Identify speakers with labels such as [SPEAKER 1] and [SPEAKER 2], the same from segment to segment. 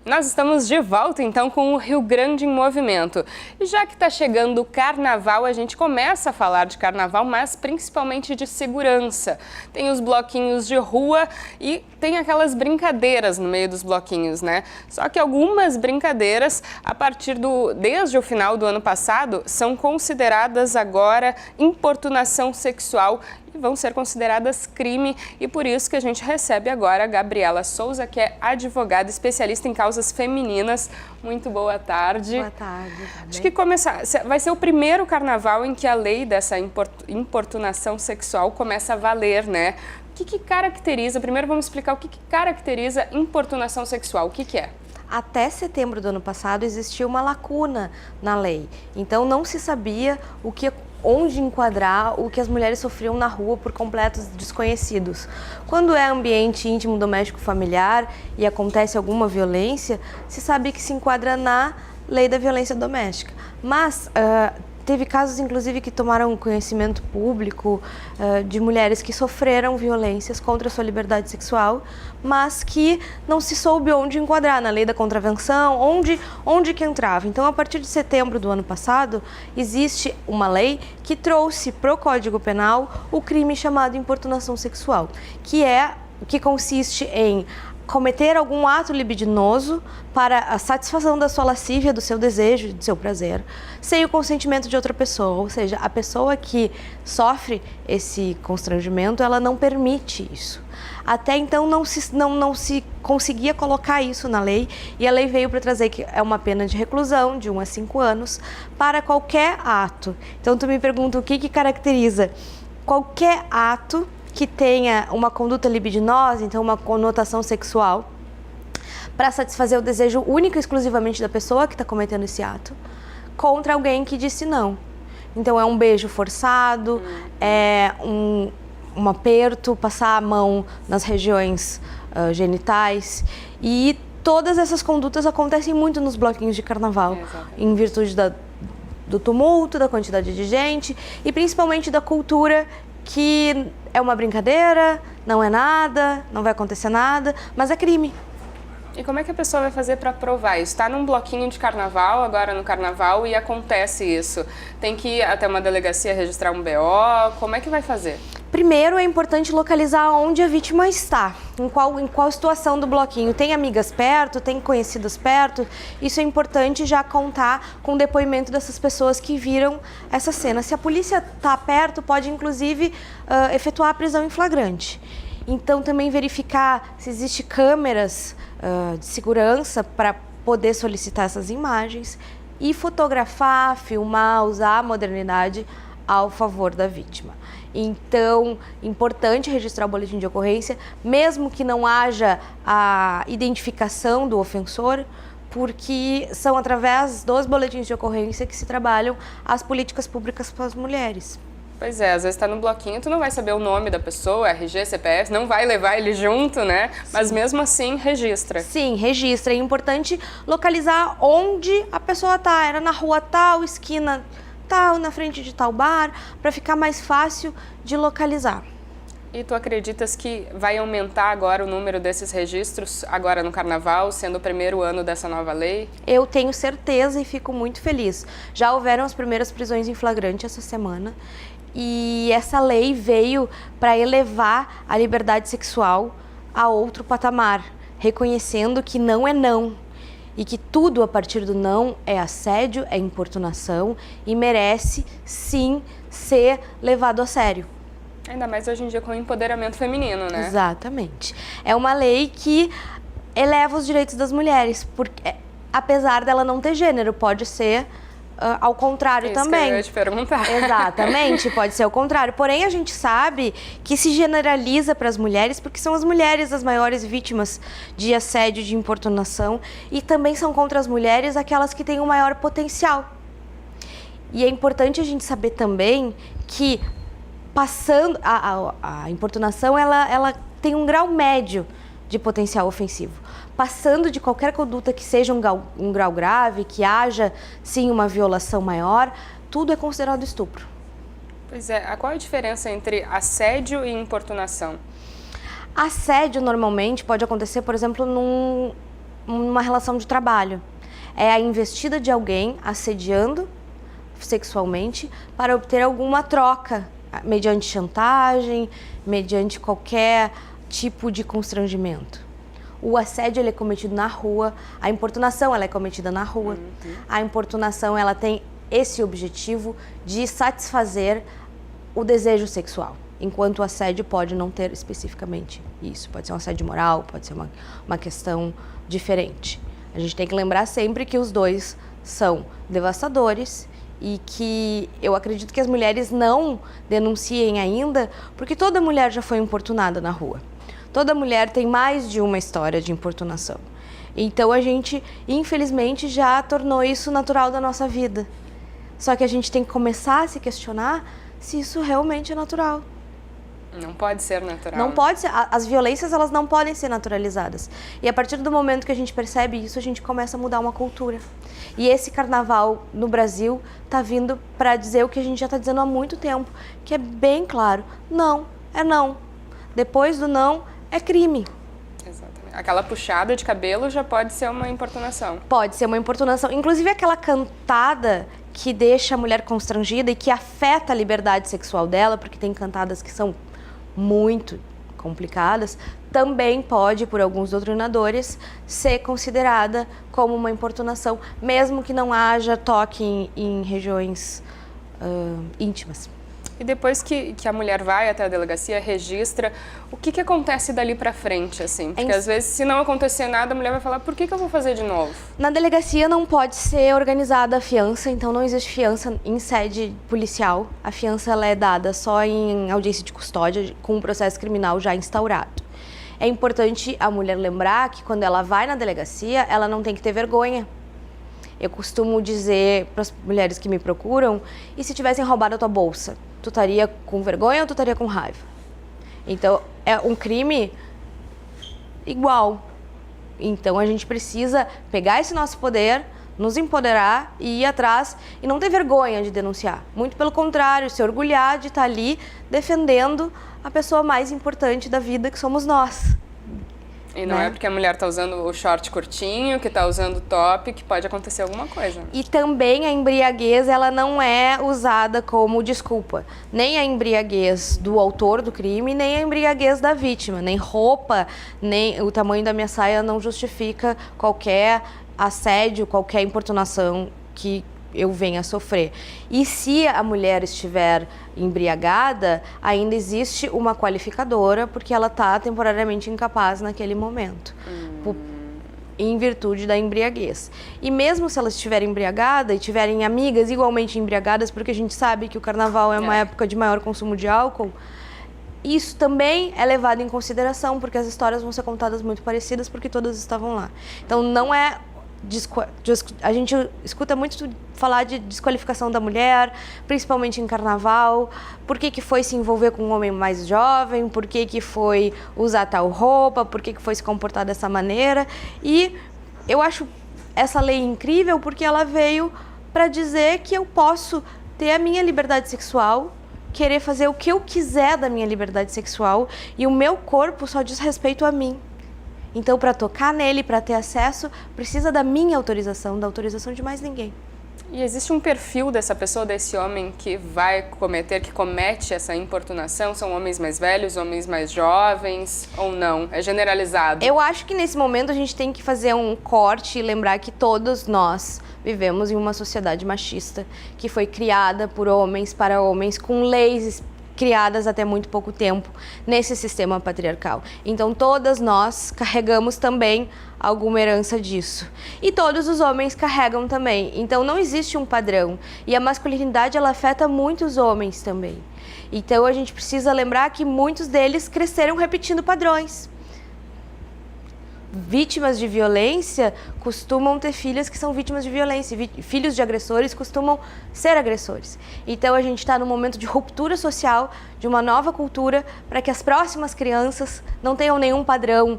[SPEAKER 1] Nós estamos de volta, então, com o Rio Grande em Movimento. E já que está chegando o Carnaval, a gente começa a falar de Carnaval, mas principalmente de segurança. Tem os bloquinhos de rua e tem aquelas brincadeiras no meio dos bloquinhos, né? Só que algumas brincadeiras, desde o final do ano passado, são consideradas agora importunação sexual e vão ser consideradas crime, e por isso que a gente recebe agora a Gabriela Souza, que é advogada especialista em causas femininas. Muito boa tarde.
[SPEAKER 2] Boa tarde.
[SPEAKER 1] Acho que vai ser o primeiro carnaval em que a lei dessa importunação sexual começa a valer, né? O que caracteriza, primeiro vamos explicar o que caracteriza importunação sexual, o que é?
[SPEAKER 2] Até setembro do ano passado existia uma lacuna na lei, então não se sabia onde enquadrar o que as mulheres sofriam na rua por completos desconhecidos. Quando é ambiente íntimo, doméstico, familiar e acontece alguma violência, se sabe que se enquadra na lei da violência doméstica. Mas teve casos, inclusive, que tomaram conhecimento público de mulheres que sofreram violências contra a sua liberdade sexual, mas que não se soube onde enquadrar, na lei da contravenção, onde que entrava. Então, a partir de setembro do ano passado, existe uma lei que trouxe para o Código Penal o crime chamado importunação sexual, que consiste em cometer algum ato libidinoso para a satisfação da sua lascívia, do seu desejo, do seu prazer, sem o consentimento de outra pessoa. Ou seja, a pessoa que sofre esse constrangimento, ela não permite isso. Até então não se conseguia colocar isso na lei, e a lei veio para trazer que é uma pena de reclusão de 1 a 5 anos para qualquer ato. Então tu me pergunta o que caracteriza qualquer ato que tenha uma conduta libidinosa, então uma conotação sexual, para satisfazer o desejo único e exclusivamente da pessoa que está cometendo esse ato, contra alguém que disse não. Então é um beijo forçado, é um aperto, passar a mão nas regiões genitais, e todas essas condutas acontecem muito nos bloquinhos de carnaval, em virtude do tumulto, da quantidade de gente e principalmente da cultura que é uma brincadeira, não é nada, não vai acontecer nada, mas é crime.
[SPEAKER 1] E como é que a pessoa vai fazer para provar isso? Está num bloquinho de carnaval, agora no carnaval, e acontece isso. Tem que ir até uma delegacia registrar um BO, como é que vai fazer?
[SPEAKER 2] Primeiro é importante localizar onde a vítima está, em qual situação do bloquinho. Tem amigas perto, tem conhecidos perto? Isso é importante já contar com o depoimento dessas pessoas que viram essa cena. Se a polícia está perto, pode inclusive efetuar a prisão em flagrante. Então também verificar se existe câmeras de segurança para poder solicitar essas imagens e fotografar, filmar, usar a modernidade ao favor da vítima. Então, importante registrar o boletim de ocorrência, mesmo que não haja a identificação do ofensor, porque são através dos boletins de ocorrência que se trabalham as políticas públicas para as mulheres.
[SPEAKER 1] Pois é, às vezes está no bloquinho, tu não vai saber o nome da pessoa, RG, CPF, não vai levar ele junto, né? Sim. Mas mesmo assim, registra.
[SPEAKER 2] Sim, registra. É importante localizar onde a pessoa está. Era na rua tal, esquina tal, na frente de tal bar, para ficar mais fácil de localizar.
[SPEAKER 1] E tu acreditas que vai aumentar agora o número desses registros, agora no Carnaval, sendo o primeiro ano dessa nova lei?
[SPEAKER 2] Eu tenho certeza e fico muito feliz. Já houveram as primeiras prisões em flagrante essa semana, e essa lei veio para elevar a liberdade sexual a outro patamar, reconhecendo que não é não, e que tudo a partir do não é assédio, é importunação e merece sim ser levado a sério.
[SPEAKER 1] Ainda mais hoje em dia com o empoderamento feminino, né?
[SPEAKER 2] Exatamente. É uma lei que eleva os direitos das mulheres, porque apesar dela não ter gênero, pode ser ao contrário também.
[SPEAKER 1] Que eu ia te perguntar.
[SPEAKER 2] Exatamente, pode ser ao contrário. Porém, a gente sabe que se generaliza para as mulheres, porque são as mulheres as maiores vítimas de assédio, de importunação, e também são contra as mulheres aquelas que têm o maior potencial. E é importante a gente saber também que passando a importunação, ela tem um grau médio de potencial ofensivo. Passando de qualquer conduta que seja um grau grave, que haja sim uma violação maior, tudo é considerado estupro.
[SPEAKER 1] Pois é, qual é a diferença entre assédio e importunação?
[SPEAKER 2] Assédio normalmente pode acontecer, por exemplo, numa relação de trabalho. É a investida de alguém assediando sexualmente para obter alguma troca, mediante chantagem, mediante qualquer tipo de constrangimento. O assédio ele é cometido na rua, a importunação ela é cometida na rua. A importunação ela tem esse objetivo de satisfazer o desejo sexual, enquanto o assédio pode não ter especificamente isso. Pode ser um assédio moral, pode ser uma questão diferente. A gente tem que lembrar sempre que os dois são devastadores e que eu acredito que as mulheres não denunciem ainda, porque toda mulher já foi importunada na rua. Toda mulher tem mais de uma história de importunação. Então a gente, infelizmente, já tornou isso natural da nossa vida. Só que a gente tem que começar a se questionar se isso realmente é natural.
[SPEAKER 1] Não pode ser natural.
[SPEAKER 2] Não pode ser. As violências, elas não podem ser naturalizadas. E a partir do momento que a gente percebe isso, a gente começa a mudar uma cultura. E esse carnaval no Brasil está vindo para dizer o que a gente já está dizendo há muito tempo, que é bem claro. Não, é não. Depois do não, é crime.
[SPEAKER 1] Exatamente. Aquela puxada de cabelo já pode ser uma importunação.
[SPEAKER 2] Pode ser uma importunação. Inclusive aquela cantada que deixa a mulher constrangida e que afeta a liberdade sexual dela, porque tem cantadas que são muito complicadas, também pode, por alguns doutrinadores, ser considerada como uma importunação, mesmo que não haja toque em regiões íntimas.
[SPEAKER 1] E depois que a mulher vai até a delegacia, registra, o que acontece dali pra frente, assim? Porque às vezes, se não acontecer nada, a mulher vai falar, por que eu vou fazer de novo?
[SPEAKER 2] Na delegacia não pode ser organizada a fiança, então não existe fiança em sede policial. A fiança ela é dada só em audiência de custódia, com um processo criminal já instaurado. É importante a mulher lembrar que quando ela vai na delegacia, ela não tem que ter vergonha. Eu costumo dizer para as mulheres que me procuram, e se tivessem roubado a tua bolsa? Tu estaria com vergonha ou tu estaria com raiva? Então, é um crime igual. Então, a gente precisa pegar esse nosso poder, nos empoderar e ir atrás e não ter vergonha de denunciar. Muito pelo contrário, se orgulhar de estar ali defendendo a pessoa mais importante da vida, que somos nós.
[SPEAKER 1] E não é porque a mulher está usando o short curtinho, que está usando o top, que pode acontecer alguma coisa.
[SPEAKER 2] E também a embriaguez, ela não é usada como desculpa. Nem a embriaguez do autor do crime, nem a embriaguez da vítima. Nem roupa, nem o tamanho da minha saia não justifica qualquer assédio, qualquer importunação que eu venha a sofrer. E se a mulher estiver embriagada, ainda existe uma qualificadora, porque ela está temporariamente incapaz naquele momento, em virtude da embriaguez. E mesmo se ela estiver embriagada e tiverem amigas igualmente embriagadas, porque a gente sabe que o carnaval é uma época de maior consumo de álcool, isso também é levado em consideração, porque as histórias vão ser contadas muito parecidas, porque todas estavam lá. Então não é... A gente escuta muito falar de desqualificação da mulher, principalmente em carnaval. Por que foi se envolver com um homem mais jovem? Por que foi usar tal roupa? Por que foi se comportar dessa maneira? E eu acho essa lei incrível porque ela veio para dizer que eu posso ter a minha liberdade sexual, querer fazer o que eu quiser da minha liberdade sexual, e o meu corpo só diz respeito a mim. Então, para tocar nele, para ter acesso, precisa da minha autorização, da autorização de mais ninguém.
[SPEAKER 1] E existe um perfil dessa pessoa, desse homem que comete essa importunação? São homens mais velhos, homens mais jovens ou não? É generalizado?
[SPEAKER 2] Eu acho que nesse momento a gente tem que fazer um corte e lembrar que todos nós vivemos em uma sociedade machista, que foi criada por homens, para homens, com leis criadas até muito pouco tempo nesse sistema patriarcal. Então todas nós carregamos também alguma herança disso. E todos os homens carregam também. Então não existe um padrão. E a masculinidade ela afeta muitos homens também. Então a gente precisa lembrar que muitos deles cresceram repetindo padrões. Vítimas de violência costumam ter filhas que são vítimas de violência. Filhos de agressores costumam ser agressores. Então a gente está num momento de ruptura social, de uma nova cultura, para que as próximas crianças não tenham nenhum padrão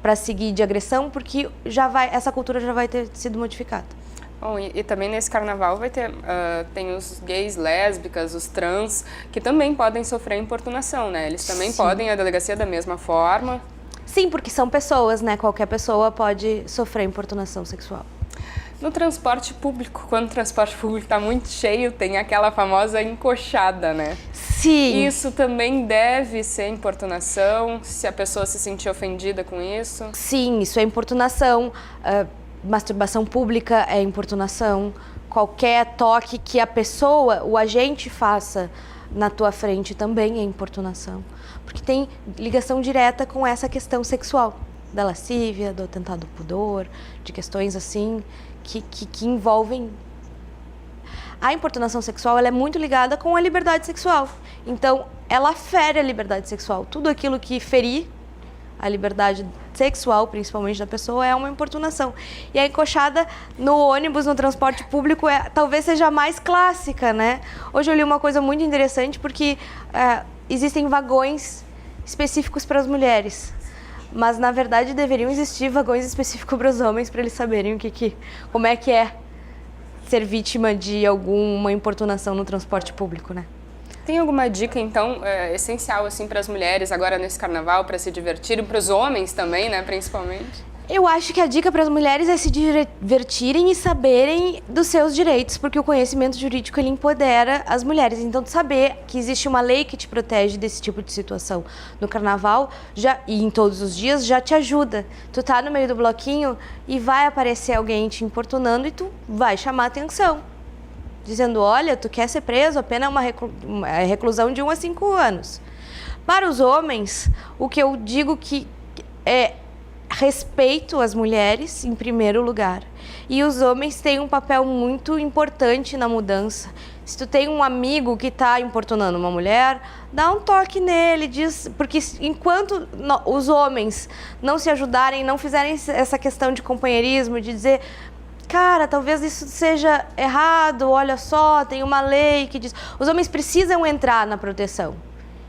[SPEAKER 2] para seguir de agressão, porque essa cultura já vai ter sido modificada.
[SPEAKER 1] Bom, e também nesse carnaval vai ter, tem os gays, lésbicas, os trans, que também podem sofrer importunação, né? Eles também podem ir à delegacia da mesma forma.
[SPEAKER 2] Sim, porque são pessoas, né? Qualquer pessoa pode sofrer importunação sexual.
[SPEAKER 1] No transporte público, quando o transporte público está muito cheio, tem aquela famosa encoxada, né?
[SPEAKER 2] Sim.
[SPEAKER 1] Isso também deve ser importunação, se a pessoa se sentir ofendida com isso?
[SPEAKER 2] Sim, isso é importunação. Masturbação pública é importunação. Qualquer toque que a pessoa, o agente faça na tua frente também é importunação. Porque tem ligação direta com essa questão sexual, da lascívia, do atentado ao pudor, de questões assim que envolvem... A importunação sexual ela é muito ligada com a liberdade sexual. Então, ela fere a liberdade sexual. Tudo aquilo que ferir a liberdade sexual, principalmente da pessoa, é uma importunação. E a encoxada no ônibus, no transporte público, talvez seja a mais clássica, né? Hoje eu li uma coisa muito interessante, porque existem vagões específicos para as mulheres. Mas, na verdade, deveriam existir vagões específicos para os homens, para eles saberem como é que é ser vítima de alguma importunação no transporte público, né?
[SPEAKER 1] Tem alguma dica, então, essencial assim para as mulheres agora nesse carnaval, para se divertirem, para os homens também, né, principalmente?
[SPEAKER 2] Eu acho que a dica para as mulheres é se divertirem e saberem dos seus direitos, porque o conhecimento jurídico ele empodera as mulheres. Então, saber que existe uma lei que te protege desse tipo de situação no carnaval e em todos os dias já te ajuda. Tu tá no meio do bloquinho e vai aparecer alguém te importunando e tu vai chamar atenção, dizendo, olha, tu quer ser preso, a pena é uma reclusão de 1 a 5 anos. Para os homens, o que eu digo que é respeito às mulheres, em primeiro lugar. E os homens têm um papel muito importante na mudança. Se tu tem um amigo que está importunando uma mulher, dá um toque nele, diz, porque enquanto os homens não se ajudarem, não fizerem essa questão de companheirismo, de dizer, cara, talvez isso seja errado, olha só, tem uma lei que diz... Os homens precisam entrar na proteção.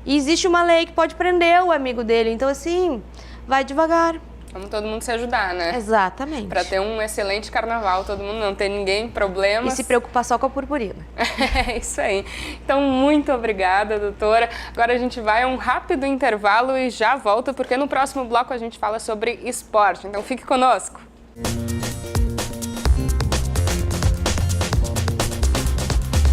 [SPEAKER 2] E existe uma lei que pode prender o amigo dele, então assim, vai devagar.
[SPEAKER 1] Vamos todo mundo se ajudar, né?
[SPEAKER 2] Exatamente.
[SPEAKER 1] Para ter um excelente carnaval, todo mundo não ter ninguém problemas.
[SPEAKER 2] E se preocupar só com a purpurina.
[SPEAKER 1] É isso aí. Então, muito obrigada, doutora. Agora a gente vai a um rápido intervalo e já volta, porque no próximo bloco a gente fala sobre esporte. Então, fique conosco.